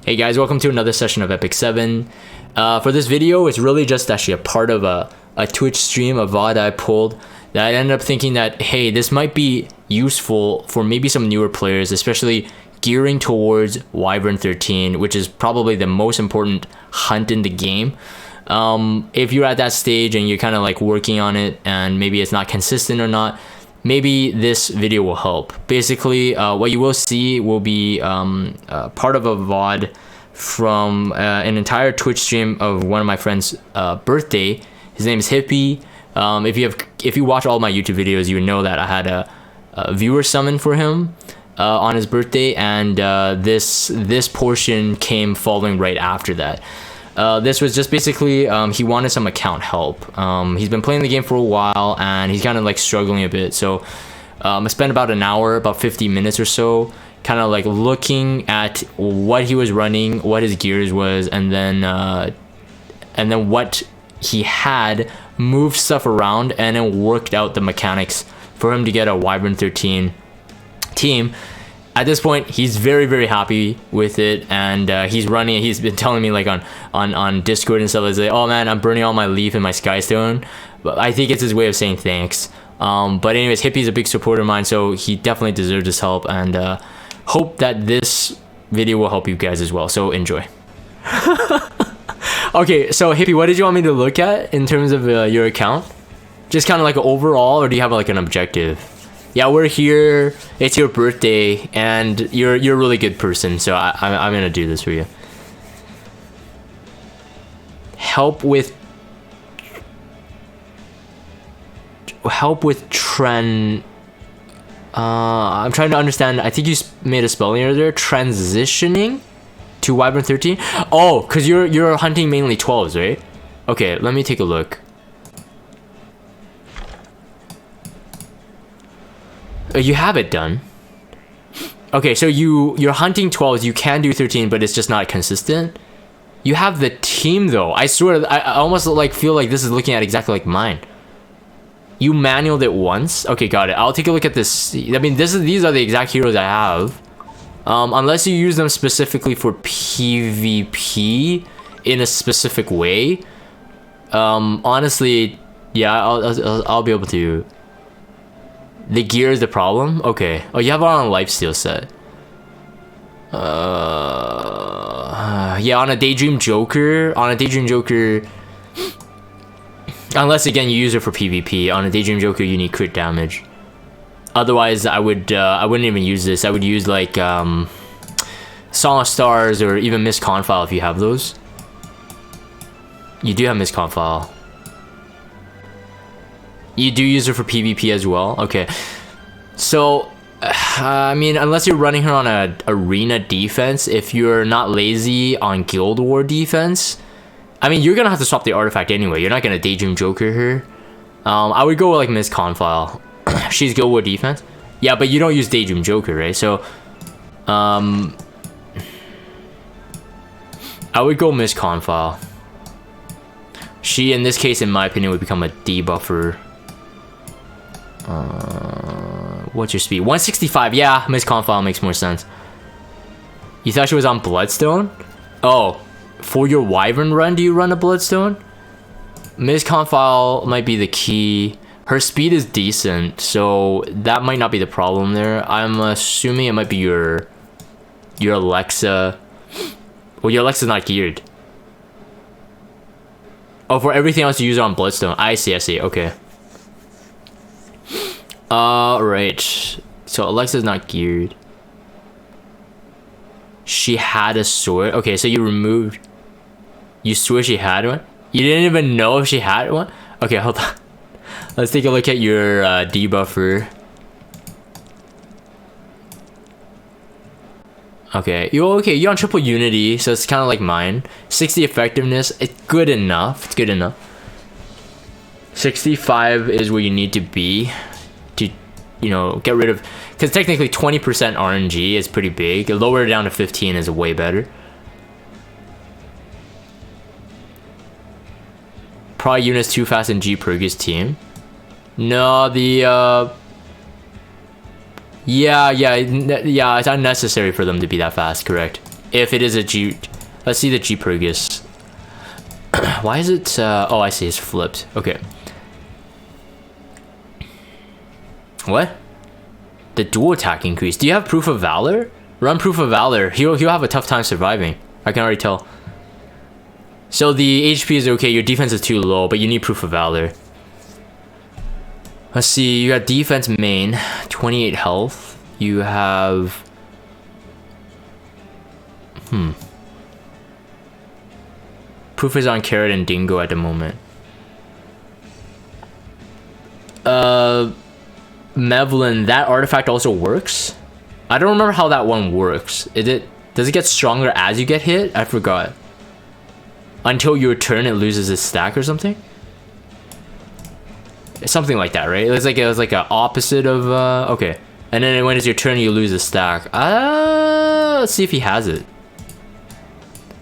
Hey guys, welcome to another session of Epic 7. For this video, it's really just actually a part of a Twitch stream, a VOD I pulled, that I ended up thinking that, hey, this might be useful for maybe some newer players, especially gearing towards Wyvern 13, which is probably the most important hunt in the game. If you're at that stage and you're kind of like working on it and maybe it's not consistent or not, maybe this video will help. Basically, what you will see will be part of a VOD from an entire Twitch stream of one of my friend's birthday. His name is Hippie. If you watch all my YouTube videos, you would know that I had a viewer summon for him on his birthday, and this portion came following right after that. This was just basically he wanted some account help. He's been playing the game for a while and he's kind of like struggling a bit, so I spent about an hour, about 50 minutes or so, kind of like looking at what he was running, what his gears was, and then what he had, moved stuff around, and then worked out the mechanics for him to get a Wyvern 13 team. At this point, he's very happy with it, and he's running. He's been telling me like on Discord and stuff, he's like, oh man, I'm burning all my leaf and my skystone. But I think it's his way of saying thanks. But anyways, Hippie's a big supporter of mine, so he definitely deserves his help, and hope that this video will help you guys as well, so enjoy. Okay, so Hippie, what did you want me to look at in terms of your account? Just kind of like overall, or do you have like an objective? Yeah, we're here, it's your birthday, and you're a really good person, so I'm gonna do this for you. Help with trend. I'm trying to understand. I think you made a spelling error there. Transitioning to Wyvern 13. Oh, cause you're hunting mainly 12s, right? Okay, let me take a look. You have it done. Okay, so you're hunting 12s. You can do 13, but it's just not consistent. You have the team though. I swear, I almost like feel like this is looking at exactly like mine. You manualed it once. Okay, got it. I'll take a look at this. I mean, these are the exact heroes I have. Unless you use them specifically for PvP in a specific way. Honestly, yeah, I'll be able to. The gear is the problem? Okay. Oh, you have it on a lifesteal set. Yeah, on a Daydream Joker. Unless again you use it for PvP. On a Daydream Joker, you need crit damage. Otherwise, I wouldn't even use this. I would use like Song of Stars or even Miss Confile if you have those. You do have Miss Confile. You do use her for PvP as well? Okay. So, I mean, unless you're running her on a arena defense, if you're not lazy on Guild War defense, I mean, you're gonna have to swap the artifact anyway. You're not gonna Daydream Joker her. I would go with like Miss Confile. She's Guild War defense. Yeah, but you don't use Daydream Joker, right? So, I would go Miss Confile. She, in this case, in my opinion, would become a debuffer. What's your speed? 165. Yeah, Miss Confile makes more sense. You thought she was on Bloodstone? Oh, for your Wyvern run, do you run a Bloodstone? Miss Confile might be the key. Her speed is decent, so that might not be the problem there. I'm assuming it might be your Alexa. Well, your Alexa's not geared. Oh, for everything else you use it on Bloodstone. I see, okay. Right. So Alexa's not geared. She had a sword. Okay, so you removed... You swear she had one? You didn't even know if she had one? Okay, hold on. Let's take a look at your debuffer. Okay, you're on triple unity, so it's kind of like mine. 60 effectiveness, it's good enough. 65 is where you need to be to, get rid of, because technically 20% RNG is pretty big. Lower it down to 15 is way better. Probably units too fast in G Pergus team. No, the yeah, it's unnecessary for them to be that fast, correct? If it is a G, let's see the G Purgus. Why is it? Oh, I see. It's flipped. Okay. What? The dual attack increase. Do you have Proof of Valor? Run Proof of Valor. He'll have a tough time surviving. I can already tell. So the HP is okay. Your defense is too low, but you need Proof of Valor. Let's see. You got defense main, 28 health. You have. Proof is on Carrot and Dingo at the moment. Mevlin, that artifact also works? I don't remember how that one works. Does it get stronger as you get hit? I forgot. Until your turn it loses its stack or something? Something like that, right? It was like a opposite of okay. And then when it's your turn you lose a stack. Let's see if he has it.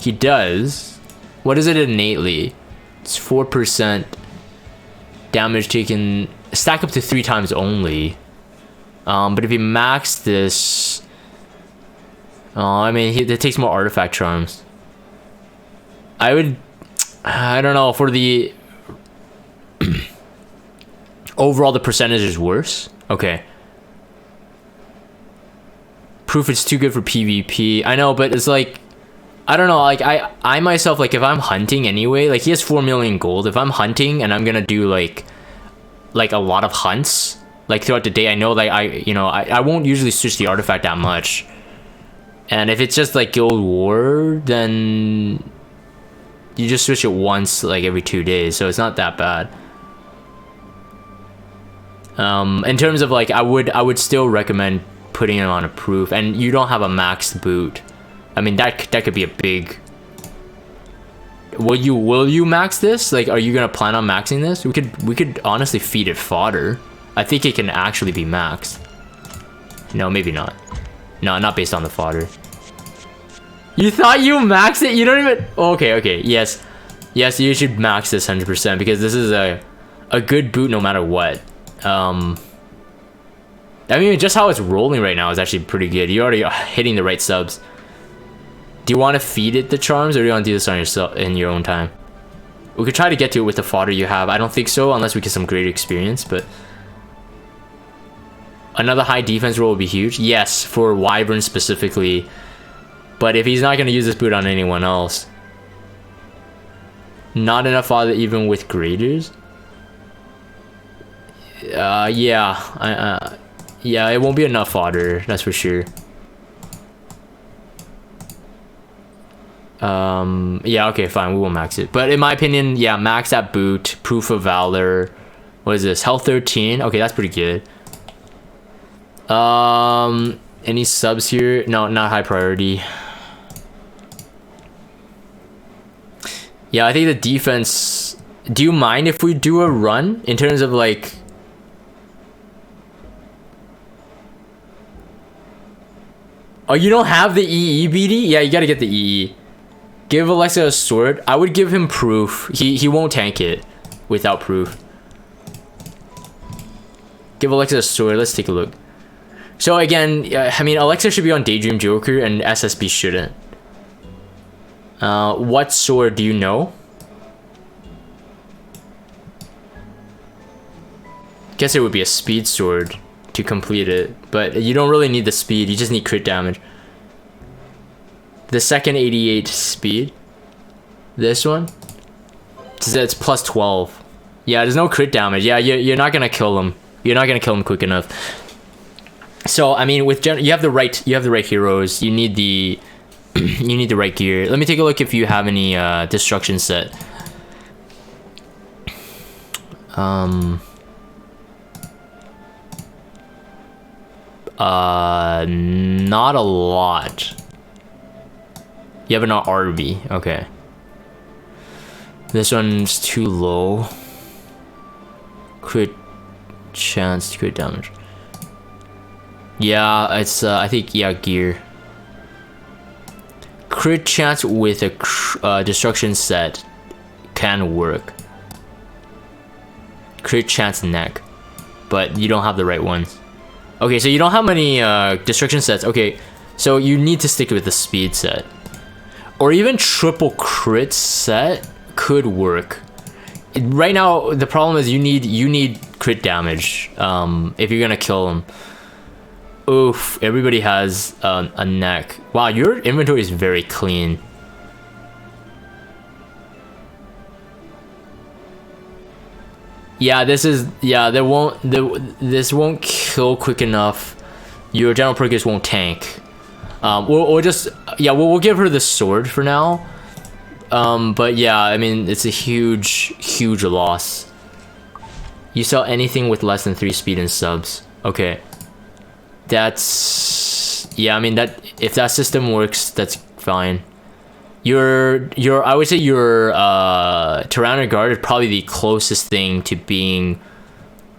He does. What is it innately? It's 4% damage taken, stack up to 3 times only. But if you max this, I mean, it takes more artifact charms. I don't know, for the overall the percentage is worse. Okay. Proof is too good for PvP. I know, but it's like, I don't know, like I myself, like if I'm hunting anyway, like he has 4 million gold. If I'm hunting and I'm gonna do like a lot of hunts like throughout the day, I know like I won't usually switch the artifact that much. And if it's just like Guild War, then you just switch it once like every 2 days, so it's not that bad. In terms of like, I would still recommend putting it on a proof, and you don't have a maxed boot. I mean, that could be a big. Will you max this? Like, are you gonna plan on maxing this? We could honestly feed it fodder. I think it can actually be maxed. No, maybe not. No, not based on the fodder. You thought you maxed it? You don't even. Oh, okay. Yes, you should max this 100% because this is a good boot no matter what. I mean, just how it's rolling right now is actually pretty good. You're already hitting the right subs. Do you want to feed it the charms, or do you want to do this on yourself in your own time? We could try to get to it with the fodder you have. I don't think so, unless we get some great experience, but another high defense roll would be huge. Yes, for Wyvern specifically, but if he's not going to use this boot on anyone else, not enough fodder even with graders. Yeah, it won't be enough fodder, that's for sure. Yeah, okay, fine, we will max it. But in my opinion, yeah, max that boot, Proof of Valor. What is this? Health 13. Okay, that's pretty good. Any subs here? No, not high priority. Yeah, I think the defense. Do you mind if we do a run in terms of like? Oh, you don't have the EE, BD? Yeah, you gotta get the EE. Give Alexa a sword. I would give him proof. He won't tank it without proof. Give Alexa a sword. Let's take a look. So again, I mean, Alexa should be on Daydream Joker and SSB shouldn't. What sword do you know? Guess it would be a speed sword to complete it, but you don't really need the speed. You just need crit damage. The second 88 speed. This one. It's plus 12. Yeah, there's no crit damage. Yeah, you're not gonna kill him. You're not gonna kill him quick enough. So I mean, with you have the right heroes. You need the you need the right gear. Let me take a look if you have any destruction set. Not a lot. You have an RB, okay. This one's too low. Crit chance to crit damage. Yeah, it's I think, yeah, gear. Crit chance with a destruction set can work. Crit chance neck, but you don't have the right ones. Okay, so you don't have many destruction sets. Okay, so you need to stick with the speed set. or even triple crit set could work. Right now, the problem is you need crit damage if you're gonna kill him. Oof! Everybody has a neck. Wow, your inventory is very clean. Yeah, this won't kill quick enough. Your general Pergus won't tank. We'll give her the sword for now. But yeah, I mean, it's a huge loss. You sell anything with less than 3 speed and subs. Okay. Yeah, I mean, that if that system works, that's fine. I would say your Tyranno Guard is probably the closest thing to being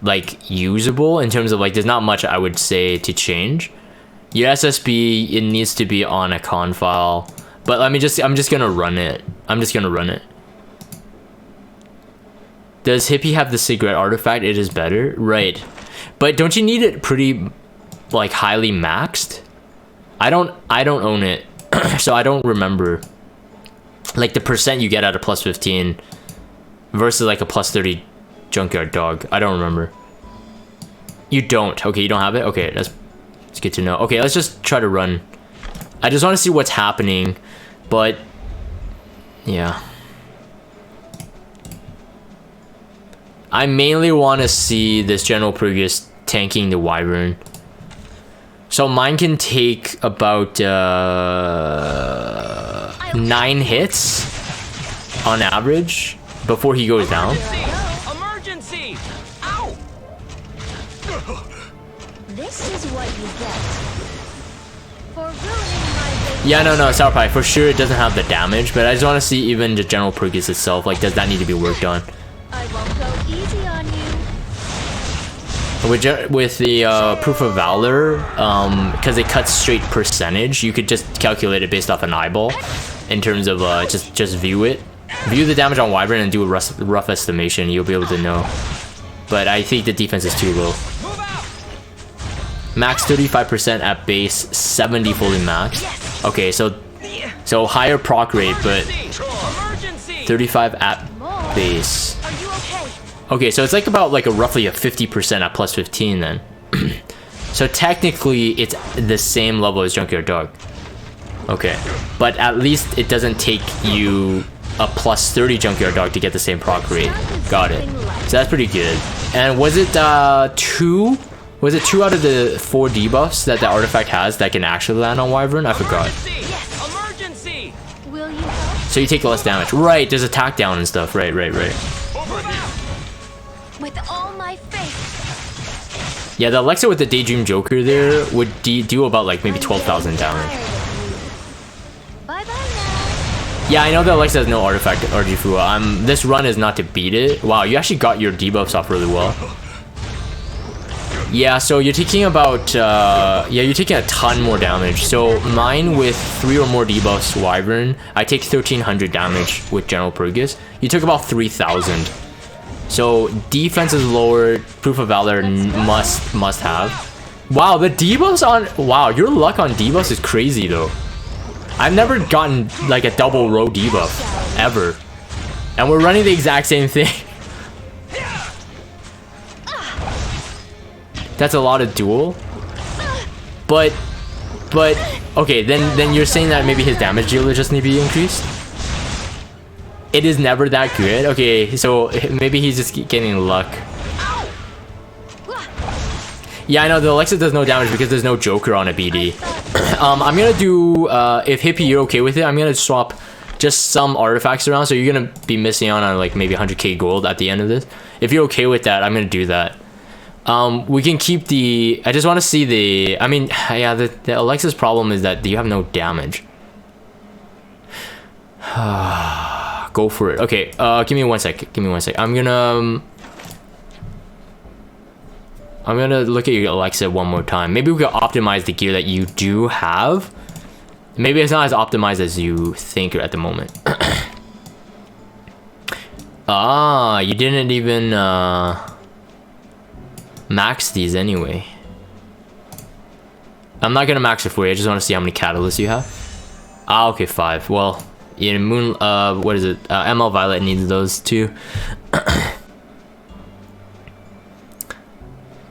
like usable in terms of like there's not much I would say to change. Your SSB, it needs to be on a con file. But I'm just gonna run it. Does Hippie have the cigarette artifact? It is better, right? But don't you need it pretty like highly maxed? I don't own it, so I don't remember like the percent you get at a plus 15 versus like a plus 30 junkyard dog. I don't remember. You don't. Okay, you don't have it. Okay, that's good to know. Okay, let's just try to run. I just want to see what's happening, but yeah. I mainly want to see this General Pergus tanking the Wyvern. So mine can take about 9 hits on average before he goes down. Emergency! Ow! This is what you get for ruining my vacation. Yeah, no, Sour Pie, for sure it doesn't have the damage, but I just want to see even the General Pergus itself, like does that need to be worked on? I won't go easy on you. With the Proof of Valor, because it cuts straight percentage, you could just calculate it based off an eyeball in terms of just view it. View the damage on Wyvern and do a rough estimation, you'll be able to know. But I think the defense is too low. Max 35% at base, 70 fully max. Okay, so higher proc rate, but 35 at base. Okay, so it's like about like roughly a 50% at plus 15 then. So technically it's the same level as Junkyard Dog. Okay, but at least it doesn't take you a plus 30 Junkyard Dog to get the same proc rate. Got it. So that's pretty good. And was it 2? Was it 2 out of the 4 debuffs that the artifact has that can actually land on Wyvern? I forgot. Emergency! Will you help? So you take less damage. Right, there's attack down and stuff. Right. With all my faith. Yeah, the Alexa with the Daydream Joker there would do about like maybe 12,000 damage. Bye bye now. Yeah, I know that Alexa has no artifact RG-Fua. This run is not to beat it. Wow, you actually got your debuffs off really well. Yeah, so you're taking about you're taking a ton more damage. So mine with 3 or more debuffs Wyvern, I take 1,300 damage with General Pergus. You took about 3,000. So defense is lower. Proof of Valor must have. Wow, the debuffs on your luck on debuffs is crazy though. I've never gotten like a double row debuff ever, and we're running the exact same thing. That's a lot of duel. But okay, then you're saying that maybe his damage dealer just need to be increased? It is never that good. Okay, so maybe he's just getting luck. Yeah, I know the Alexa does no damage because there's no Joker on a BD. I'm gonna do if Hippie you're okay with it, I'm gonna swap just some artifacts around, so you're gonna be missing out on like maybe 100k gold at the end of this. If you're okay with that, I'm gonna do that. We can keep the, I just want to see the, I mean, yeah, the Alexa's problem is that you have no damage. Go for it. Okay, give me 1 sec. I'm gonna look at your Alexa one more time. Maybe we could optimize the gear that you do have. Maybe it's not as optimized as you think at the moment. You didn't even max these anyway. I'm not gonna max it for you. I just want to see how many catalysts you have. Okay, 5. Well, Yeah, Moon, what is it? ML Violet needs those too.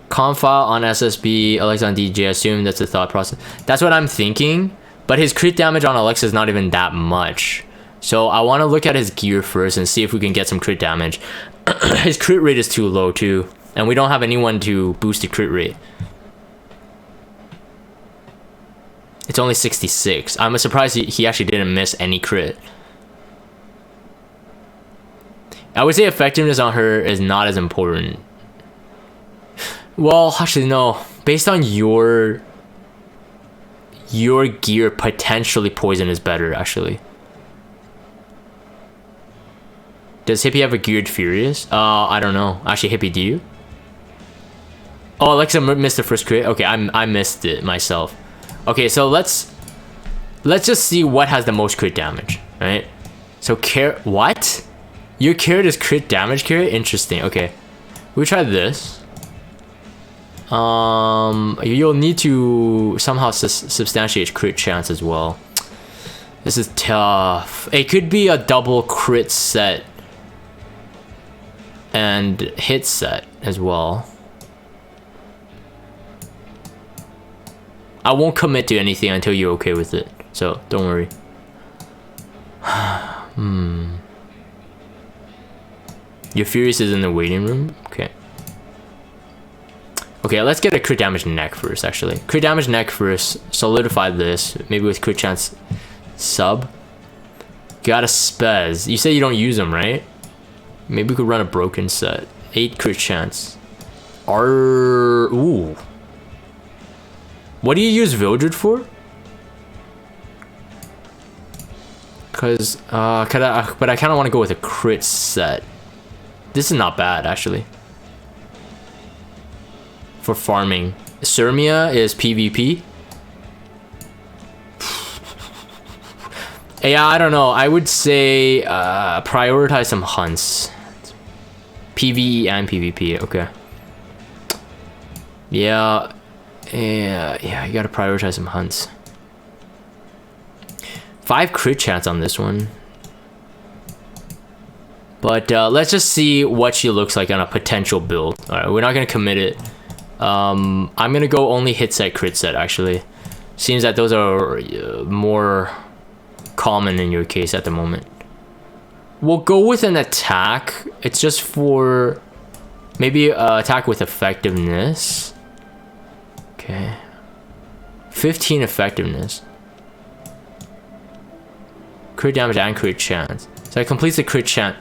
Conf file on SSB, Alexa on DJ, assume that's the thought process. That's what I'm thinking, but his crit damage on Alexa is not even that much. So I want to look at his gear first and see if we can get some crit damage. His crit rate is too low too, and we don't have anyone to boost the crit rate. It's only 66. I'm surprised he actually didn't miss any crit. I would say effectiveness on her is not as important. Well, actually no. Based on your gear, potentially poison is better actually. Does Hippie have a geared Furious? I don't know. Actually, Hippie, do you? Oh, Alexa missed the first crit. Okay, I missed it myself. Okay, so let's just see what has the most crit damage, right? So what? Your carrot is crit damage carrot? Interesting. Okay, we try this. You'll need to somehow substantiate crit chance as well. This is tough. It could be a double crit set and hit set as well. I won't commit to anything until you're okay with it, so don't worry. Your Furious is in the waiting room? Okay. Okay, let's get a crit damage neck first, actually. Crit damage neck first, solidify this, maybe with crit chance sub. Got a spez. You say you don't use them, right? Maybe we could run a broken set. 8 crit chance. Ooh. What do you use Vildred for? Cause, but I kind of want to go with a crit set. This is not bad, actually. For farming. Surmia is PvP. Yeah, I don't know. I would say prioritize some hunts. PvE and PvP, okay. Yeah, you gotta prioritize some hunts. 5 crit chance on this one. But let's just see what she looks like on a potential build. Alright, we're not gonna commit it. I'm gonna go only hit set, crit set, actually. Seems that those are more common in your case at the moment. We'll go with an attack. It's just for maybe attack with effectiveness. Okay. 15 effectiveness. Crit damage and crit chance. So it completes the crit chance.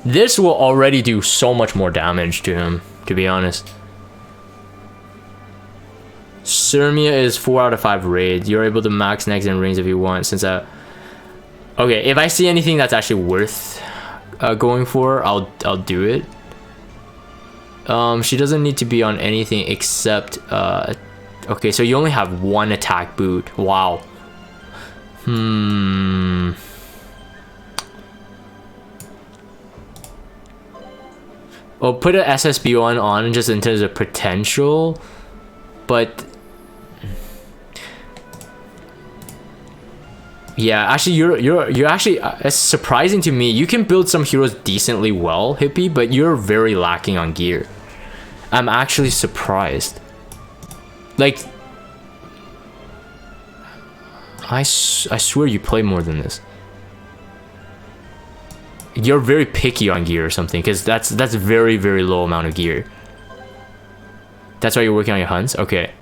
This will already do so much more damage to him, to be honest. Surmia is 4 out of 5 raids. You're able to max negs and rings if you want. Since okay, if I see anything that's actually worth going for, I'll do it. She doesn't need to be on anything except okay, so you only have 1 attack boot. Wow. Well, put an SSB on just in terms of potential, but yeah, actually you're actually it's surprising to me. You can build some heroes decently well, Hippie, but you're very lacking on gear. I'm actually surprised. Like, I swear you play more than this. You're very picky on gear or something, because that's very, very low amount of gear. That's why you're working on your hunts? Okay.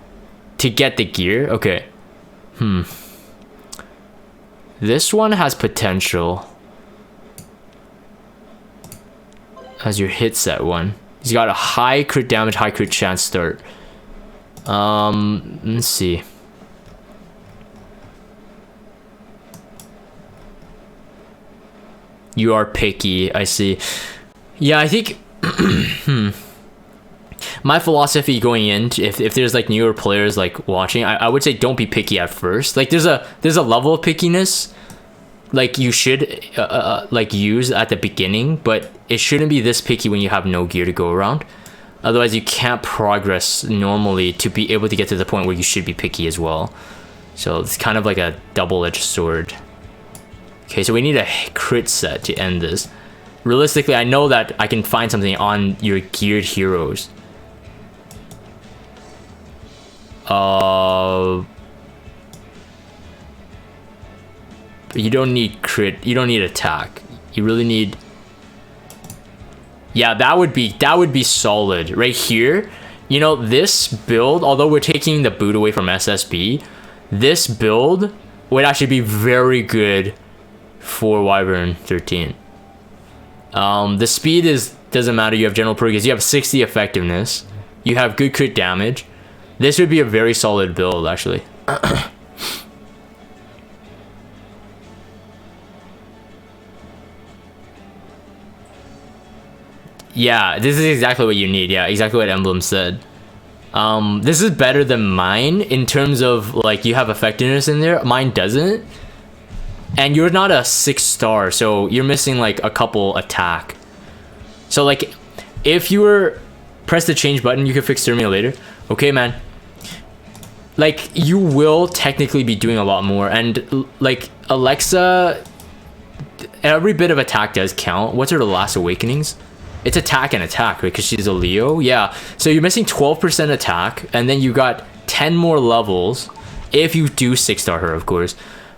To get the gear? Okay. This one has potential. As your hit set one. He's got a high crit damage, high crit chance start. Let's see. You are picky, I see. Yeah, I think my philosophy going in, if there's like newer players like watching, I would say don't be picky at first. Like there's a level of pickiness like you should like use at the beginning, but it shouldn't be this picky when you have no gear to go around. Otherwise you can't progress normally to be able to get to the point where you should be picky as well. So it's kind of like a double-edged sword. Okay, so we need a crit set to end this. Realistically, I know that I can find something on your geared heroes. You don't need crit. You don't need attack. You really need. Yeah, that would be solid right here. You know, this build, although we're taking the boot away from SSB, this build would actually be very good for Wyvern 13. The speed doesn't matter. You have general progress. You have 60 effectiveness. You have good crit damage. This would be a very solid build, actually. Yeah, this is exactly what you need. Yeah, exactly what Emblem said. This is better than mine in terms of like you have effectiveness in there. Mine doesn't. And you're not a 6-star, so you're missing like a couple attack. So like if you were press the change button, you can fix Terminator. Okay, man. Like you will technically be doing a lot more, and like Alexa, every bit of attack does count. What's her last awakenings? It's attack and attack, right? Because she's a Leo. Yeah. So you're missing 12% attack, and then you got 10 more levels if you do 6-star her, of course.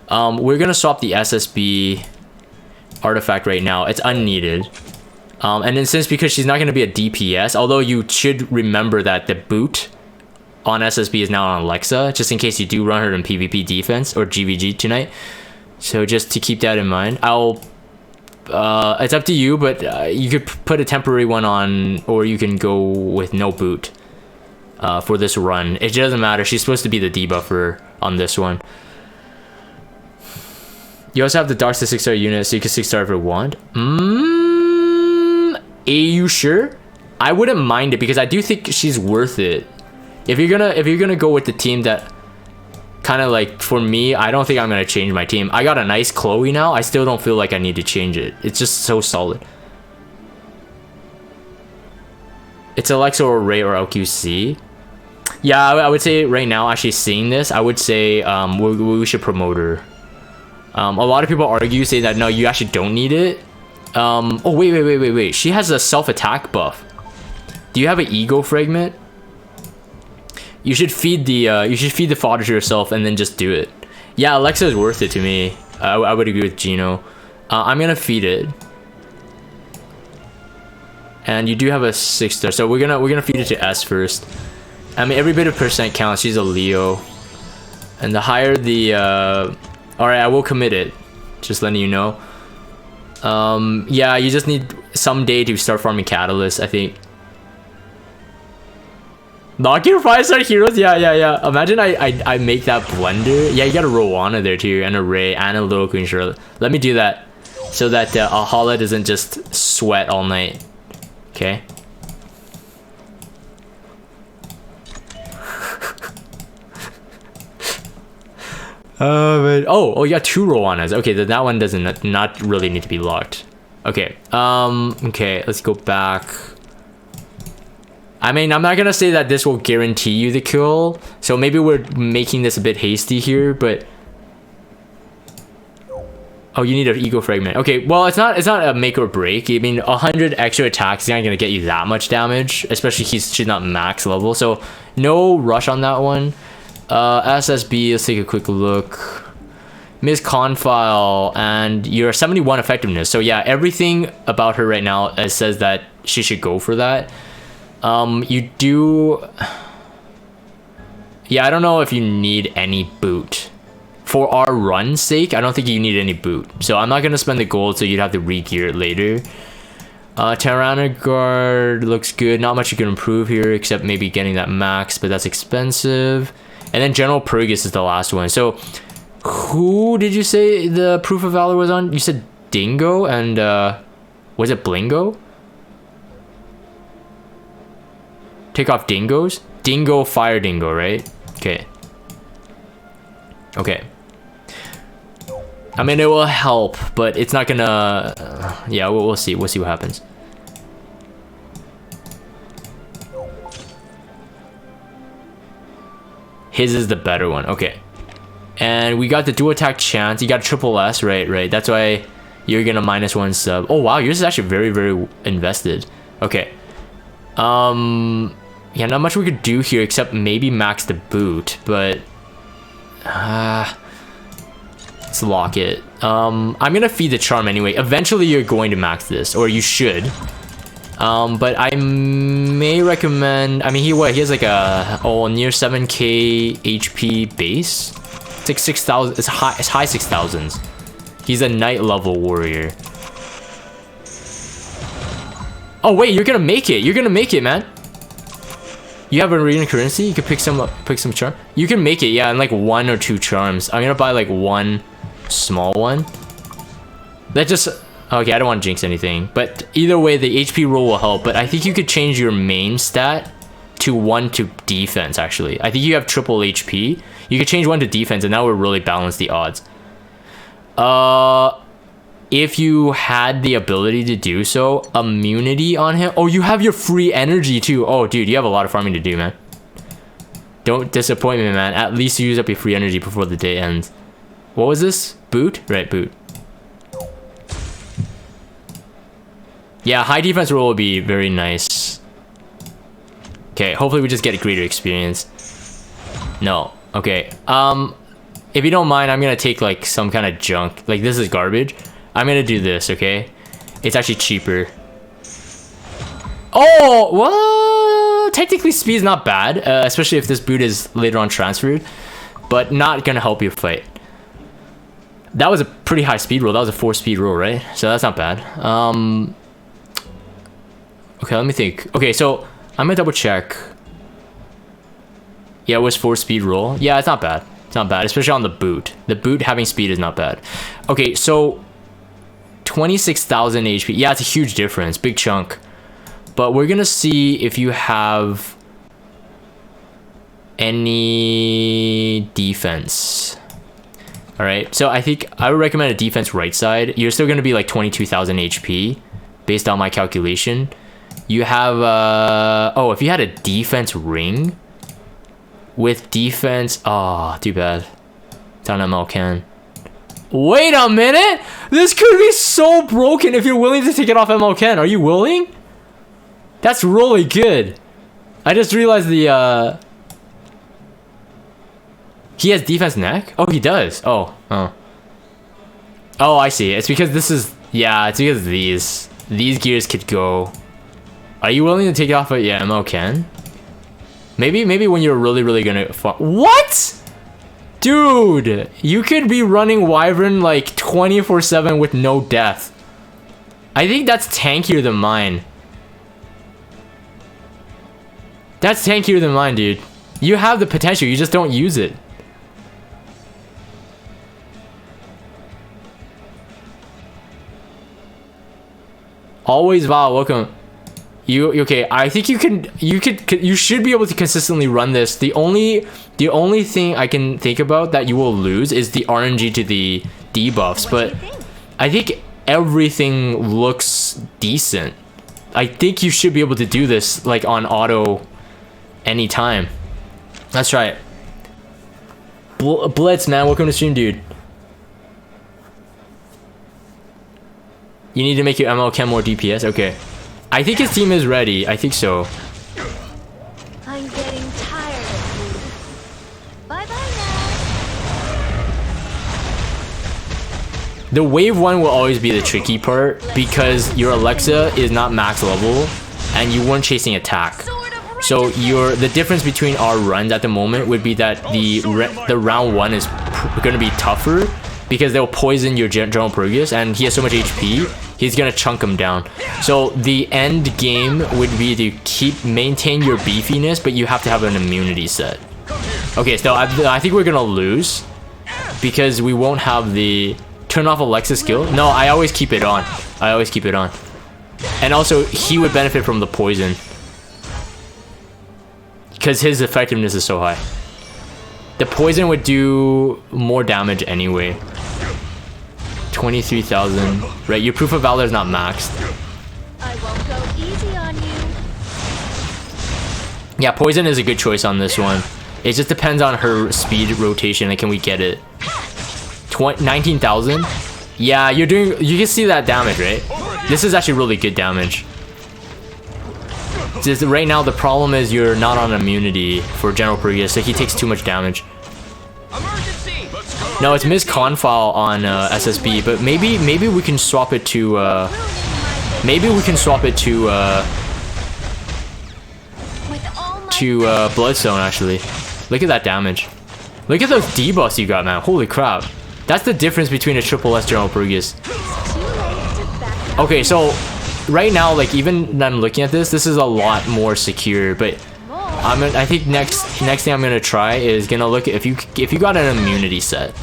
We're gonna swap the SSB artifact right now. It's unneeded. And then since because she's not gonna be a DPS, although you should remember that the boot on SSB is now on Alexa, just in case you do run her in PvP defense or GVG tonight. So just to keep that in mind, it's up to you, but you could put a temporary one on, or you can go with no boot for this run. It doesn't matter. She's supposed to be the debuffer on this one. You also have the Dark to 6-star unit, so you can 6-star if you want. Are you sure? I wouldn't mind it because I do think she's worth it. If you're gonna go with the team that kind of like, for me, I don't think I'm gonna change my team. I got a nice Chloe now. I still don't feel like I need to change it. It's just so solid. It's Alexa or Ray or LQC. Yeah, I would say right now, actually seeing this, I would say we should promote her. A lot of people argue, say that no, you actually don't need it. Oh wait. She has a self-attack buff. Do you have an ego fragment? You should feed the fodder to yourself and then just do it. Yeah, Alexa is worth it to me. I would agree with Gino. I'm gonna feed it. And you do have a 6-star, so we're gonna feed it to S first. I mean, every bit of percent counts. She's a Leo, and the higher the all right, I will commit it. Just letting you know. Yeah, you just need someday to start farming catalyst, I think. Knock your 5-star heroes? Yeah. Imagine I make that blender. Yeah, you got a Rowana there too, and a Ray, and a Little Queen Charlotte. Let me do that, so that Ahala doesn't just sweat all night. Okay. Oh, you got 2 Rowanas. Okay, then that one doesn't not really need to be locked. Okay. Okay, let's go back. I mean, I'm not gonna say that this will guarantee you the kill, so maybe we're making this a bit hasty here, but oh, you need an ego fragment. Okay, well, it's not a make or break. I mean, 100 extra attacks is not gonna get you that much damage, especially she's not max level, so no rush on that one. SSB, let's take a quick look. Miss Confile, and you're 71 effectiveness, so yeah, everything about her right now says that she should go for that. You do, yeah, I don't know if you need any boot. For our run's sake, I don't think you need any boot. So I'm not gonna spend the gold, so you'd have to re-gear it later. Tyrannoguard looks good. Not much you can improve here, except maybe getting that max, but that's expensive. And then General Purgus is the last one. So who did you say the Proof of Valor was on? You said Dingo and, was it Blingo? Take off Dingoes? Dingo, Fire Dingo, right? Okay. Okay. I mean, it will help, but it's not gonna... yeah, we'll see. We'll see what happens. His is the better one. Okay. And we got the dual attack chance. You got triple S, right. That's why you're gonna -1 sub. Oh wow, yours is actually very invested. Okay. Yeah, not much we could do here except maybe max the boot, but let's lock it. I'm gonna feed the charm anyway. Eventually you're going to max this, or you should. But I may recommend, I mean, he has like a near 7k HP base. It's like 6,000, it's high 6,000s. He's a knight level warrior. Oh wait, you're gonna make it. You're gonna make it, man. You have a arena currency. You can pick some charm. You can make it, yeah, and like 1 or 2 charms. I'm gonna buy like 1 small one. That just okay. I don't want to jinx anything, but either way, the HP roll will help. But I think you could change your main stat to 1 to defense. Actually, I think you have triple HP. You could change 1 to defense, and that would really balance the odds. If you had the ability to do so, immunity on him. Oh, you have your free energy too. Oh, dude, you have a lot of farming to do, man. Don't disappoint me, man. At least use up your free energy before the day ends. What was this? Boot? Right, boot. Yeah, high defense roll would be very nice. Okay, hopefully we just get a greater experience. No. Okay. If you don't mind, I'm gonna take like some kind of junk. Like this is garbage. I'm gonna do this, okay? It's actually cheaper. Oh, well, technically speed is not bad, especially if this boot is later on transferred, but not gonna help you fight. That was a pretty high speed roll. That was a 4 speed roll, right? So that's not bad. Okay, let me think. Okay, so I'm gonna double check. Yeah, it was 4 speed roll. Yeah, it's not bad. It's not bad, especially on the boot. The boot having speed is not bad. Okay, so 26,000 HP. Yeah, it's a huge difference, big chunk. But we're gonna see if you have any defense. All right, so I think I would recommend a defense right side. You're still gonna be like 22,000 HP based on my calculation. You have oh, if you had a defense ring with defense, oh, too bad. It's on MLCan. Wait a minute! This could be so broken if you're willing to take it off MLCan. Are you willing? That's really good. I just realized the he has defense neck? Oh, he does. Oh, I see. It's because this is, yeah, it's because these gears could go. Are you willing to take it off? Yeah, MLCan. Maybe when you're really gonna what? Dude, you could be running Wyvern like 24/7 with no death. I think that's tankier than mine. That's tankier than mine, dude. You have the potential, you just don't use it. Always Val, welcome. You okay? I think you should be able to consistently run this. The only thing I can think about that you will lose is the RNG to the debuffs, but I think everything looks decent. I think you should be able to do this like on auto anytime. Let's try it. Blitz, man, welcome to stream, dude. You need to make your MLChem more DPS? Okay. I think his team is ready. I think so. I'm getting tired of you. Bye-bye now. The wave 1 will always be the tricky part because your Alexa is not max level and you weren't chasing attack. So the difference between our runs at the moment would be that the round 1 is going to be tougher because they'll poison your general progress, and he has so much HP, he's gonna chunk him down. So the end game would be to maintain your beefiness, but you have to have an immunity set. Okay, so I think we're gonna lose because we won't have the turn off Alexa skill. No, I always keep it on. I always keep it on. And also, he would benefit from the poison because his effectiveness is so high. The poison would do more damage anyway. 23,000. Right, your proof of valor is not maxed. I won't go easy on you. Yeah, poison is a good choice on this one. It just depends on her speed rotation and can we get it. 19,000? Yeah, you're doing, you can see that damage, right? This is actually really good damage. Just right now the problem is you're not on immunity for General Pergus, so he takes too much damage. No, it's Ms. Confile on SSB, but maybe we can swap it to Bloodstone actually. Look at that damage. Look at those debuffs you got, man. Holy crap. That's the difference between a triple S General Pergus. Okay, so right now, like even when I'm looking at this is a lot more secure, but I think next thing I'm gonna try is gonna look at if you got an immunity set.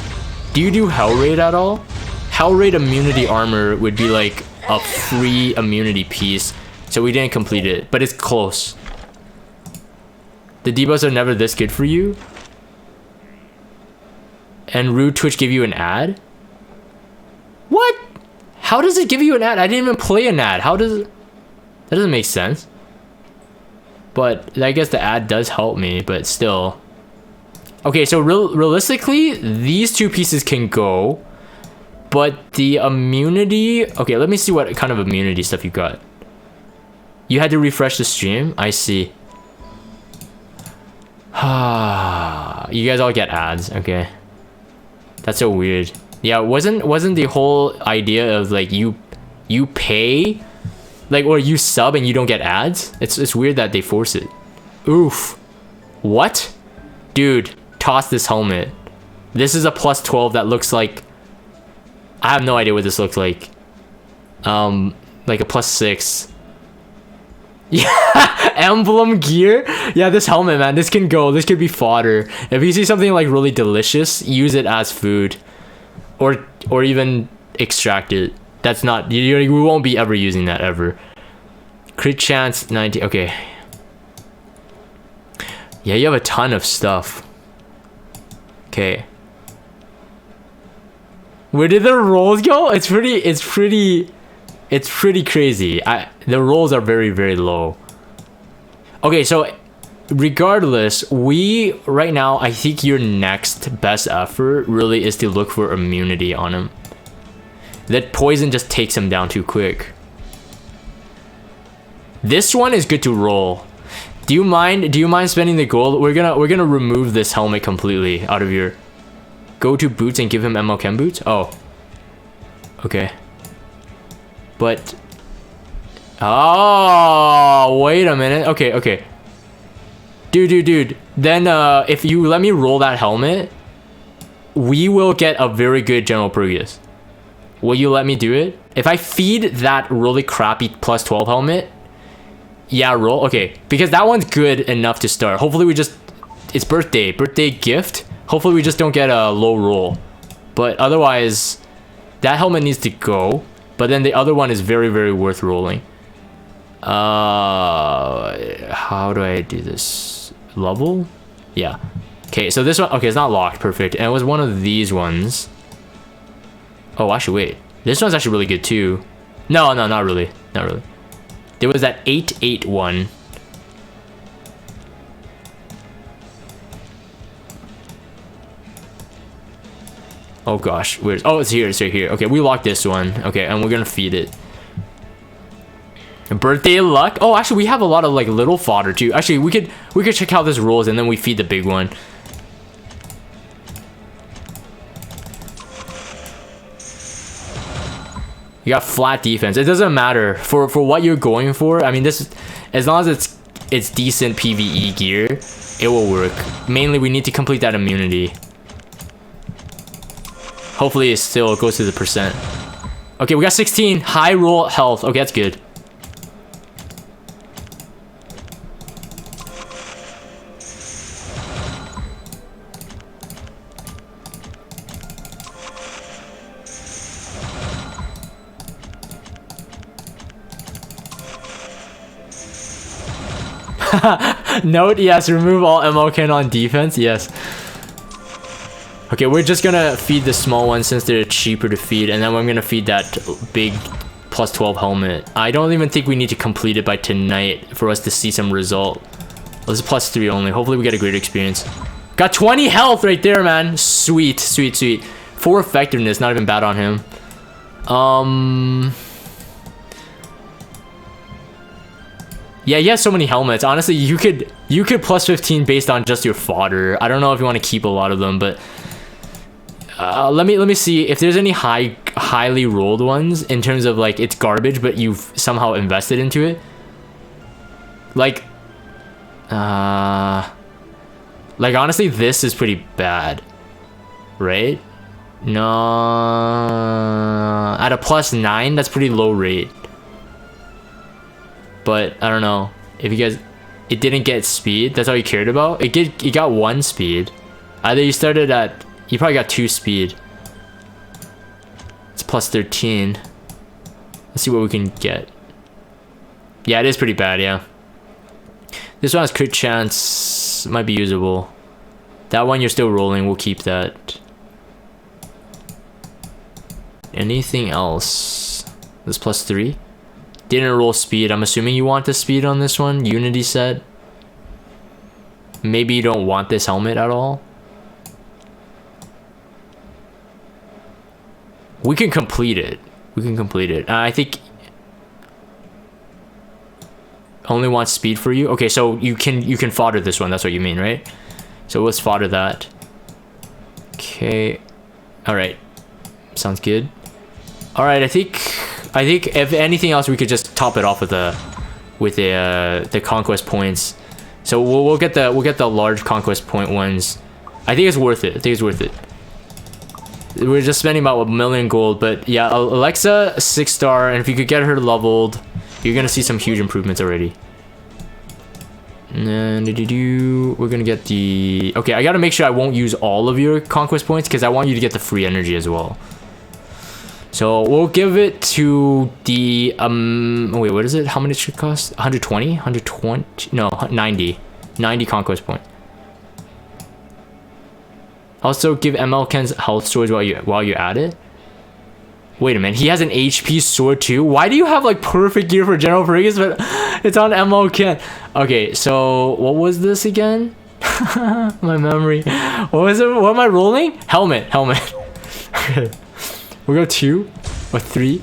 Do you do Hell Raid at all? Hell Raid immunity armor would be like a free immunity piece, so we didn't complete it, but it's close. The debuffs are never this good for you. And Rude Twitch give you an ad? What? How does it give you an ad? I didn't even play an ad. How does it? That doesn't make sense. But I guess the ad does help me, but still. Okay, so realistically, these two pieces can go. But the immunity... Okay, let me see what kind of immunity stuff you got. You had to refresh the stream? I see. You guys all get ads, okay. That's so weird. Yeah, wasn't the whole idea of like you pay, like, or you sub and you don't get ads? It's weird that they force it. Oof. What? Dude, toss this helmet. This is a plus 12 that looks like, I have no idea what this looks like. Like a plus 6. Yeah, emblem gear. Yeah, this helmet, man, this can go. This could be fodder. If you see something like really delicious, use it as food, or even extract it. That's not, we won't be ever using that ever. Crit chance 90. Okay. Yeah, you have a ton of stuff. Okay. Where did the rolls go? It's pretty crazy. The rolls are very, very low. Okay, so regardless, right now, I think your next best effort really is to look for immunity on him. That poison just takes him down too quick. This one is good to roll. Do you mind spending the gold? We're gonna remove this helmet completely out of your... Go to boots and give him ML Chem boots? Oh. Okay. But... Oh, wait a minute. Okay. Dude. Then if you let me roll that helmet, we will get a very good General Pergus. Will you let me do it? If I feed that really crappy plus 12 helmet, yeah, roll. Okay, because that one's good enough to start. Hopefully we just... It's birthday gift. Hopefully we just don't get a low roll. But otherwise, that helmet needs to go. But then the other one is very, very worth rolling. How do I do this? Level? Yeah. Okay, so this one... Okay, it's not locked. Perfect. And it was one of these ones. Oh, actually, wait. This one's actually really good, too. No, not really. Not really. There was that 881. Oh gosh, where's... Oh, it's here, it's right here. Okay, we locked this one. Okay, and we're gonna feed it. Birthday luck? Oh, actually, we have a lot of like little fodder too. Actually, we could check how this rolls and then we feed the big one. You got flat defense. It doesn't matter for what you're going for. I mean, this, as long as it's decent PvE gear, it will work. Mainly, we need to complete that immunity. Hopefully, it still goes to the percent. Okay, we got 16 high roll health. Okay, that's good. Note, yes, remove all MLK on defense, yes. Okay, we're just gonna feed the small ones since they're cheaper to feed, and then we're gonna feed that big plus 12 helmet. I don't even think we need to complete it by tonight for us to see some result. This is +3 only. Hopefully we get a great experience. Got 20 health right there, man. Sweet, sweet, sweet. 4 effectiveness, not even bad on him. Yeah, he has so many helmets. Honestly, you could +15 based on just your fodder. I don't know if you want to keep a lot of them, but let me see if there's any highly rolled ones in terms of like it's garbage, but you've somehow invested into it. Like honestly, this is pretty bad, right? No, at a +9, that's pretty low rate. But I don't know if you guys, it didn't get speed. That's all you cared about. It got 1 speed. Either you started at, you probably got 2 speed. It's +13. Let's see what we can get. Yeah, it is pretty bad. Yeah. This one has crit chance, might be usable. That one you're still rolling, we'll keep that. Anything else? This +3. Didn't roll speed. I'm assuming you want the speed on this one. Unity set. Maybe you don't want this helmet at all. We can complete it. We can complete it. I think only wants speed for you. Okay, so you can fodder this one. That's what you mean, right? So let's fodder that. Okay. All right. Sounds good. All right. I think if anything else, we could just top it off with the conquest points. So we'll get the large conquest point ones. I think it's worth it. I think it's worth it. We're just spending about 1 million gold, but yeah, Alexa 6-star, and if you could get her leveled, you're gonna see some huge improvements already. And we're gonna get the, okay, I gotta make sure I won't use all of your conquest points because I want you to get the free energy as well. So we'll give it to the wait, what is it? How much should it cost? 120? 120? No, 90 conquest point. Also give ML Ken's health swords while you at it. Wait a minute, he has an HP sword too? Why do you have like perfect gear for General Fergus, but it's on ML Ken? Okay, so what was this again? My memory. What was it? What am I rolling? Helmet. Okay. We'll go 2 or 3.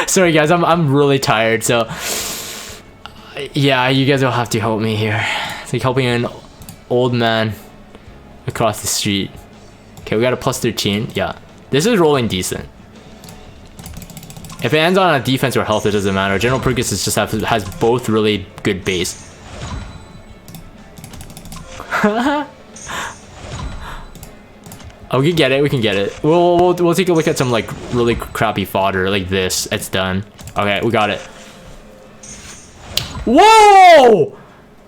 Sorry guys, I'm really tired, so yeah, you guys will have to help me here. It's like helping an old man across the street. Okay, we got a +13. Yeah, this is rolling decent. If it ends on a defense or health, it doesn't matter. General Perkins is just has both really good base. Oh, we can get it. We can get it. We'll take a look at some like really crappy fodder like this. It's done. Okay, we got it. Whoa!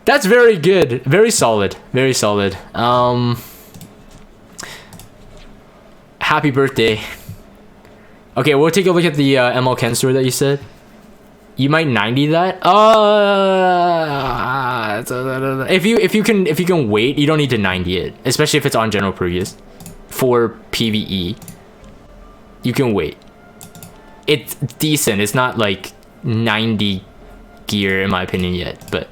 That's very good. Very solid. Very solid. Happy birthday. Okay, we'll take a look at the ML Ken store that you said. You might 90 that. If you can wait, you don't need to 90 it, especially if it's on General Pergus. For PvE, you can wait. It's decent. It's not like 90 gear in my opinion yet, but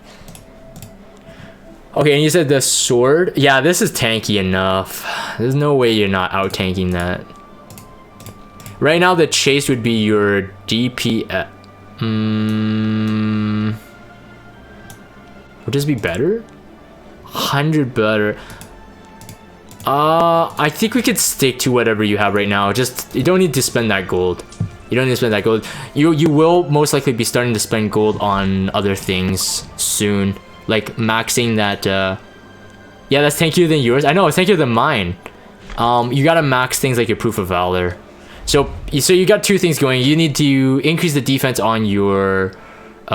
okay. And you said the sword, yeah, this is tanky enough. There's no way you're not out tanking that. Right now the chase would be your DPS. Would this be better? 100 better. I think we could stick to whatever you have right now. Just, you don't need to spend that gold. You don't need to spend that gold. You will most likely be starting to spend gold on other things soon. Like maxing that, yeah, that's tankier than yours. I know, it's tankier than mine. You gotta max things like your Proof of Valor. So you got 2 things going. You need to increase the defense on your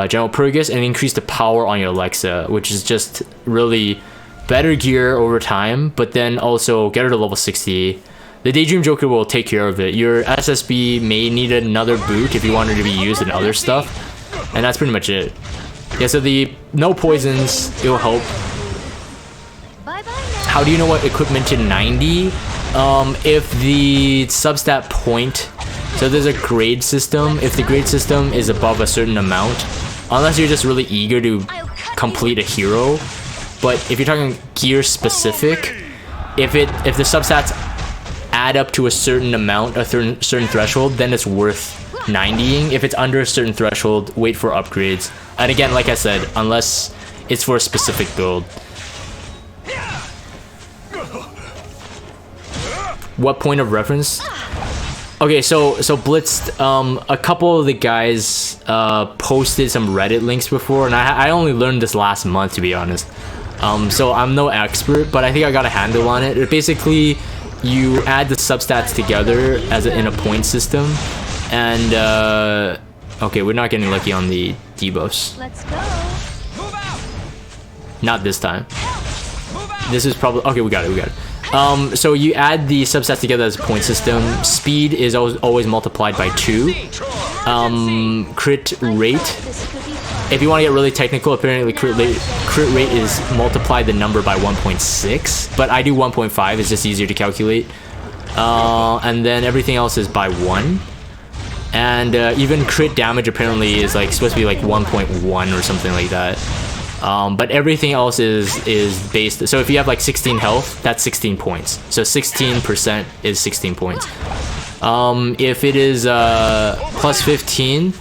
General Pergus and increase the power on your Alexa, which is just really better gear over time, but then also get her to level 60. The Daydream Joker will take care of it. Your SSB may need another boot if you want her to be used in other stuff, and that's pretty much it. Yeah, so the no poisons, it will help. How do you know what equipment to 90? If the substat point, so there's a grade system. If the grade system is above a certain amount, unless you're just really eager to complete a hero. But if you're talking gear specific, if the substats add up to a certain amount, a certain threshold, then it's worth 90ing. If it's under a certain threshold, wait for upgrades. And again, like I said, unless it's for a specific build. What point of reference? Okay, so Blitzed, a couple of the guys posted some Reddit links before, and I only learned this last month, to be honest. So I'm no expert, but I think I got a handle on it. Basically, you add the substats together in a point system, and okay, we're not getting lucky on the debuffs. Let's go. Move out. Not this time. Move out. This is probably okay. We got it. So you add the substats together as a point system. Speed is always multiplied by 2. Crit rate. This could be fun. If you want to get really technical, apparently crit rate is multiply the number by 1.6. But I do 1.5. It's just easier to calculate. And then everything else is by 1. And even crit damage apparently is like supposed to be like 1.1 or something like that. But everything else is based. So if you have like 16 health, that's 16 points. So 16% is 16 points. If it is plus 15,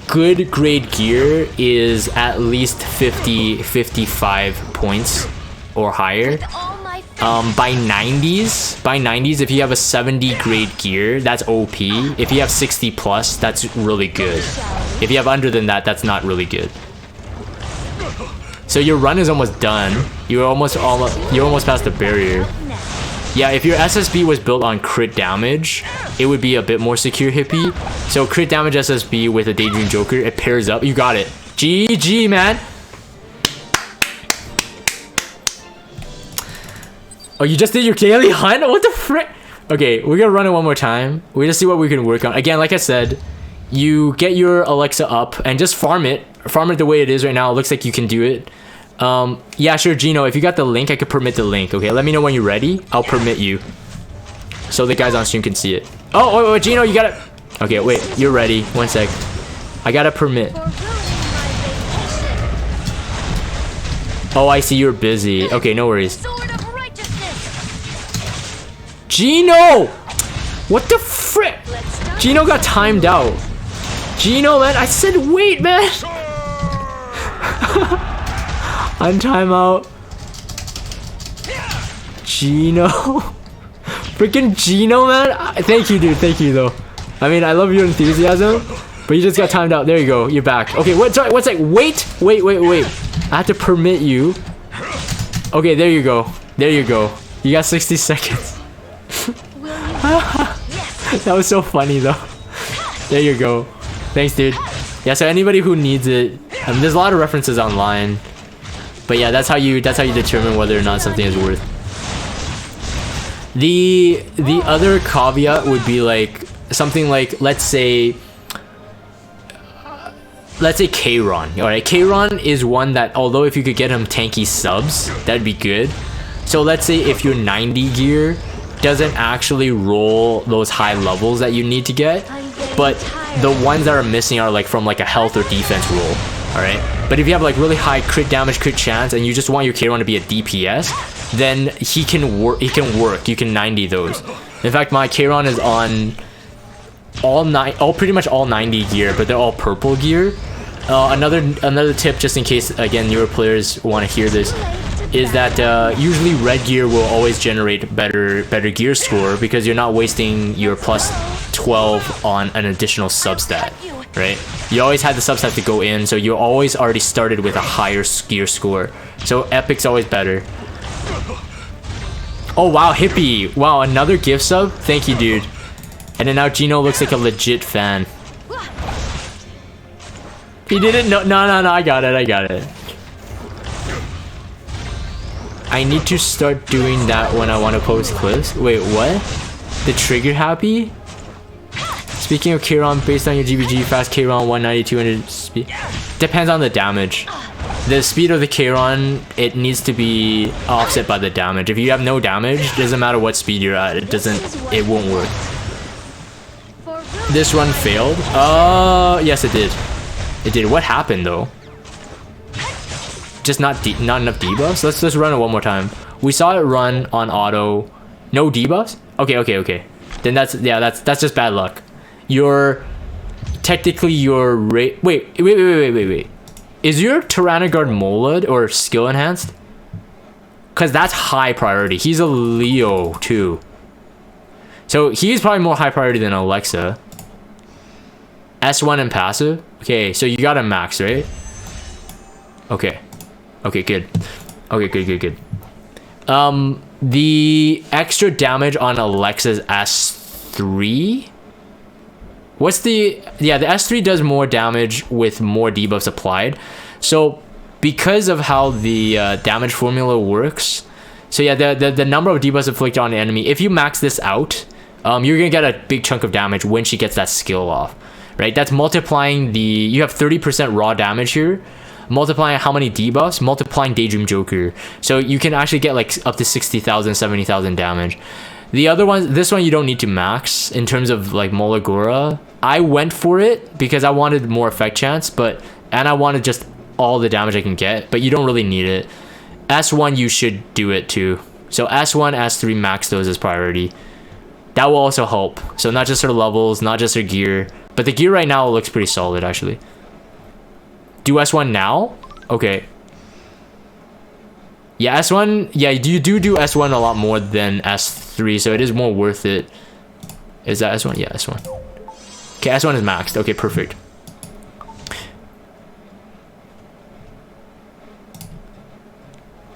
good grade gear is at least 55 points or higher. All my By 90s, if you have a 70 grade gear, that's OP. If you have 60 plus, that's really good. If you have under than that, that's not really good. So your run is almost done. You're almost past the barrier. Yeah, if your SSB was built on crit damage, it would be a bit more secure hippie. So crit damage SSB with a Daydream Joker, it pairs up. You got it. GG, man. Oh, you just did your daily hunt? What the frick? Okay, we're gonna run it one more time. We're gonna see what we can work on. Again, like I said, you get your Alexa up and just farm it. Farm it the way it is right now. It looks like you can do it. Yeah, sure, Gino. If you got the link, I could permit the link. Okay, let me know when you're ready. I'll permit you. So the guys on stream can see it. Oh, Gino, you gotta... Okay, wait. You're ready. One sec. I gotta permit. for ruining my vacation. Oh, I see you're busy. Okay, no worries. Sword of righteousness. Gino! What the frick? Let's start. Gino got timed out. Gino, man, I said wait, man. On timeout. Gino. Freaking Gino, man. Thank you, dude. Thank you, though. I mean, I love your enthusiasm, but you just got timed out. There you go. You're back. Okay, what? Sorry, one sec. Wait. I have to permit you. Okay, there you go. There you go. You got 60 seconds. Will you? Yes. That was so funny, though. There you go. Thanks, dude. Yeah, so anybody who needs it, there's a lot of references online. But yeah, that's how you determine whether or not something is worth. The other caveat would be like something like let's say Kayron. All right, Kayron is one that although if you could get him tanky subs, that'd be good. So let's say if your 90 gear doesn't actually roll those high levels that you need to get, but the ones that are missing are like from like a health or defense roll. All right, but if you have like really high crit damage, crit chance, and you just want your Kayron to be a DPS, then he can work. You can 90 those. In fact, my Kayron is on pretty much all 90 gear, but they're all purple gear. Another tip, just in case again newer players want to hear this, is that usually red gear will always generate better gear score because you're not wasting your plus 12 on an additional substat, right? You always had the substat to go in, so you always already started with a higher gear score. So epic's always better. Oh wow, Hippie! Wow, another gift sub? Thank you, dude. And then now Gino looks like a legit fan. He didn't know. No, I got it. I need to start doing that when I want to post clips. Wait, what? The trigger happy? Speaking of Kayron, based on your GBG, fast Kayron 190, 200 speed. Depends on the damage. The speed of the Kayron, it needs to be offset by the damage. If you have no damage, doesn't matter what speed you're at, it won't work. This run failed? Yes it did. It did. What happened though? Just not enough debuffs? Let's run it one more time. We saw it run on auto. No debuffs? Okay. Then that's just bad luck. Technically your rate. Wait. Is your Tyrannogard Molad or skill enhanced? Cause that's high priority. He's a Leo too. So he's probably more high priority than Alexa. S1 and passive. Okay, so you got a max, right? Okay, good. Okay, good. The extra damage on Alexa's S3. What's the the S3 does more damage with more debuffs applied. So because of how the damage formula works, so yeah, the number of debuffs inflicted on an enemy, if you max this out, you're gonna get a big chunk of damage when she gets that skill off, right? That's multiplying you have 30% raw damage here, multiplying how many debuffs, multiplying Daydream Joker. So you can actually get like up to 60,000, 70,000 damage. The other one, this one you don't need to max in terms of like Molagora. I went for it because I wanted more effect chance, and I wanted just all the damage I can get, but you don't really need it. S1 you should do it too. So S1, S3 max those as priority. That will also help. So not just her levels, not just her gear, but the gear right now looks pretty solid actually. Do S1 now? Okay. Yeah, S1, yeah, you do S1 a lot more than S3, so it is more worth it. Is that S1? Yeah, S1. Okay, S1 is maxed. Okay, perfect.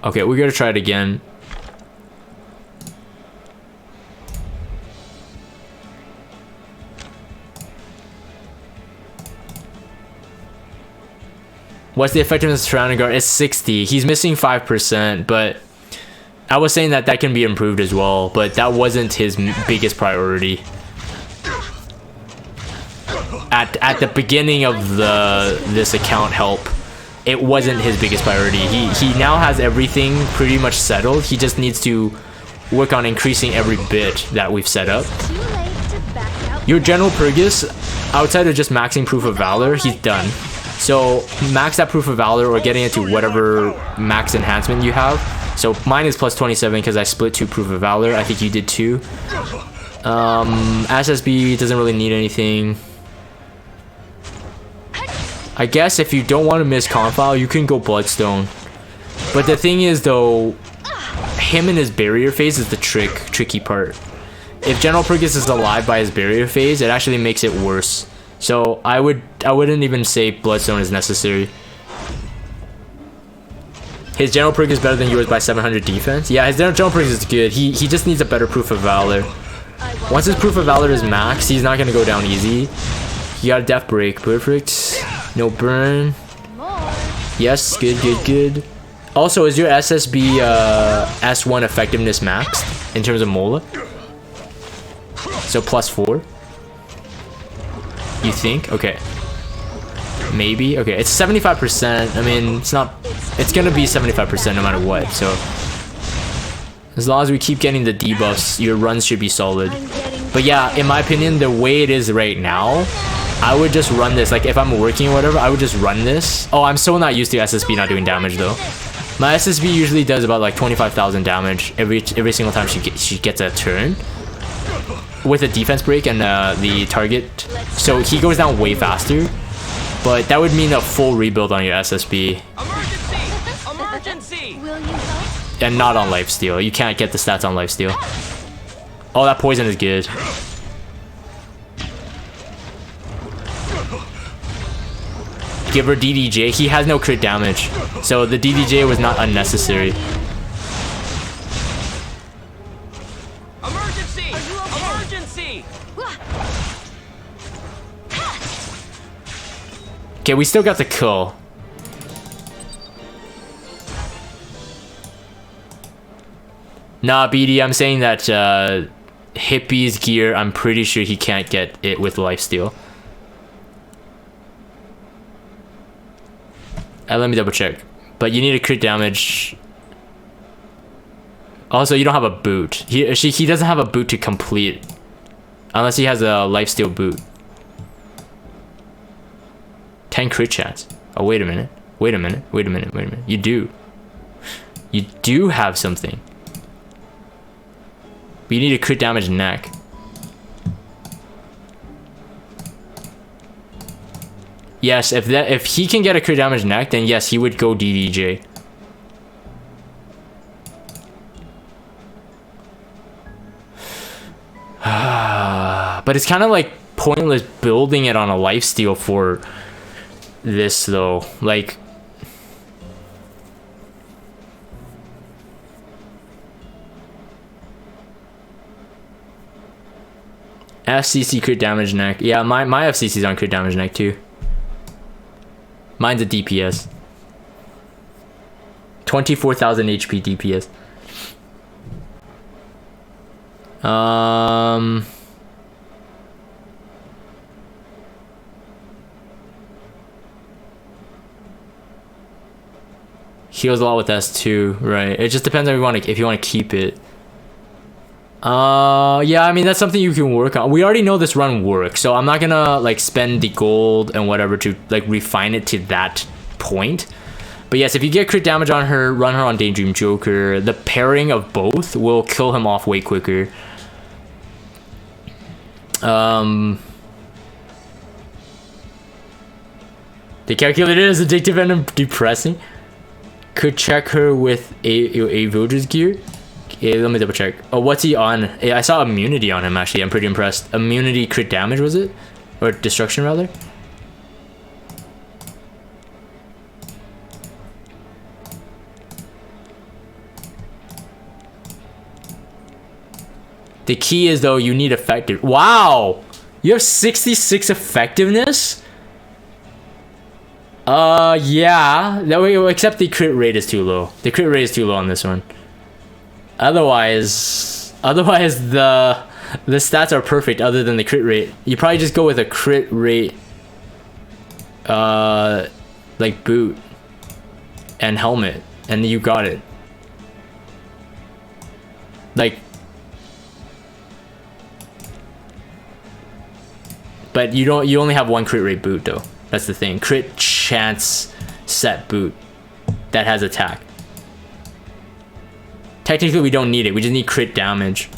Okay, we're gonna try it again. What's the effectiveness of Surrounding Guard? It's 60. He's missing 5%, but I was saying that can be improved as well, but that wasn't his biggest priority. At the beginning of this account help, it wasn't his biggest priority. He now has everything pretty much settled. He just needs to work on increasing every bit that we've set up. Your General Purgus, outside of just maxing Proof of Valor, he's done. So max that Proof of Valor or getting into whatever max enhancement you have. So mine is plus 27 because I split 2 Proof of Valor. I think you did too. SSB doesn't really need anything. I guess if you don't want to miss Confile, you can go Bloodstone. But the thing is though, him and his barrier phase is the tricky part. If General Purgus is alive by his barrier phase, it actually makes it worse. So I wouldn't even say Bloodstone is necessary. His General Purg is better than yours by 700 defense. Yeah, his General Purg is good. He just needs a better Proof of Valor. Once his Proof of Valor is max, he's not gonna go down easy. He got a Death Break, perfect. No burn. Yes, good. Also, is your SSB S1 effectiveness maxed in terms of Mola? So plus 4. You think? Okay. Maybe? Okay, it's 75%. I mean, it's gonna be 75% no matter what, so as long as we keep getting the debuffs, your runs should be solid. But yeah, in my opinion, the way it is right now, I would just run this. Like if I'm working or whatever, I would just run this. Oh, I'm so not used to SSB not doing damage though. My SSB usually does about like 25,000 damage every single time she gets a turn with a defense break and the target. So he goes down way faster. But that would mean a full rebuild on your SSB. Emergency! Will you help? And not on lifesteal. You can't get the stats on lifesteal. Oh, that poison is good. Give her DDJ. He has no crit damage. So the DDJ was not unnecessary. Emergency! Emergency! Okay, we still got the kill. Nah, BD, I'm saying that Hippie's gear, I'm pretty sure he can't get it with lifesteal. Let me double check. But you need a crit damage. Also, you don't have a boot. He doesn't have a boot to complete. Unless he has a lifesteal boot. 10 crit chance. Oh, wait a minute. Wait a minute. Wait a minute. Wait a minute. You do. You do have something. But you need a crit damage neck. Yes, if he can get a crit damage neck, then yes, he would go DDJ. But it's kind of like pointless building it on a lifesteal for this though. Like, FCC crit damage neck. Yeah, my FCC's on crit damage neck too. Mine's a DPS. 24,000 HP DPS. Heals a lot with S2, right? It just depends on if you want to keep it. Yeah, I mean, that's something you can work on. We already know this run works, so I'm not gonna like spend the gold and whatever to like refine it to that point. But yes, if you get crit damage on her, run her on Daydream Joker. The pairing of both will kill him off way quicker. The calculator is addictive and depressing. Could check her with a Villager's gear. Okay, let me double check. Oh, what's he on? I saw immunity on him actually. I'm pretty impressed. Immunity crit damage, was it? Or destruction rather? The key is though, you need effective. Wow! You have 66 effectiveness? Yeah. That way, except the crit rate is too low. The crit rate is too low on this one. Otherwise the stats are perfect other than the crit rate. You probably just go with a crit rate like boot and helmet and you got it. Like, but you only have one crit rate boot though. That's the thing. Crit chance set boot that has attack. Technically we don't need it. We just need crit damage.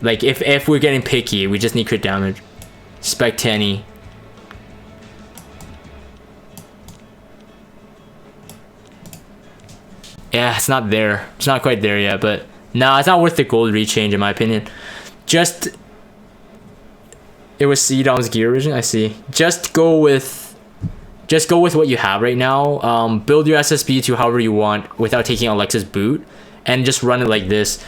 Like if we're getting picky, we just need crit damage. Spectani. Yeah, it's not there. It's not quite there yet, but nah, it's not worth the gold rechange in my opinion. Just it was C-Dom's gear originally. I see. Just go with what you have right now. Build your SSB to however you want without taking Alexa's boot, and just run it like this.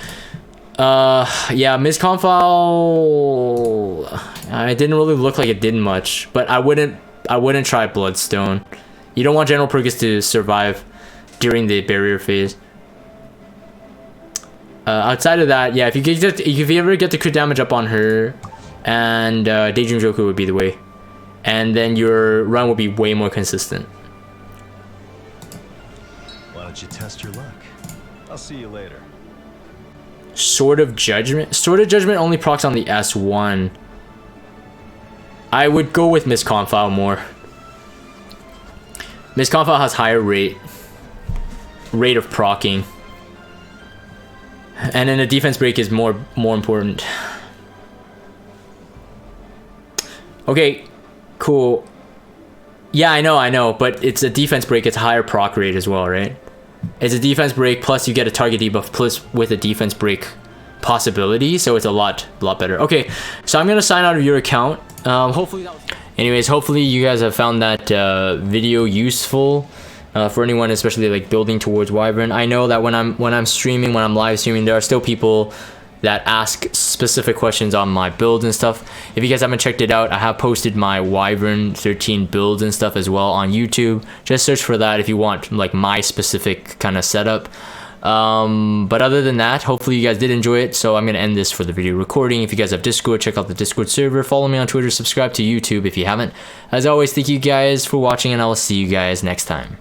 Yeah, miscon file. It didn't really look like it did much, but I wouldn't try Bloodstone. You don't want General Purgus to survive during the barrier phase. Outside of that, yeah, if you ever get the crit damage up on her, and Daydream Joker would be the way, and then your run will be way more consistent. Why don't you test your luck? I'll see you later. Sword of Judgment. Sword of Judgment only procs on the S1. I would go with miscon file more. Miscon file has higher rate of procking, and then the defense break is more important. Okay, cool. Yeah, I know, but it's a defense break. It's a higher proc rate as well, right? It's a defense break plus you get a target debuff plus with a defense break possibility, so it's a lot better. Okay, so I'm gonna sign out of your account. Hopefully you guys have found that video useful for anyone, especially like building towards Wyvern. I know that when I'm streaming, when I'm live streaming, there are still people that ask specific questions on my builds and stuff. If you guys haven't checked it out, I have posted my Wyvern 13 builds and stuff as well on YouTube. Just search for that if you want like my specific kind of setup. But other than that, hopefully you guys did enjoy it. So I'm gonna end this for the video recording. If you guys have Discord, check out the Discord server. Follow me on Twitter. Subscribe to YouTube if you haven't. As always, thank you guys for watching, and I will see you guys next time.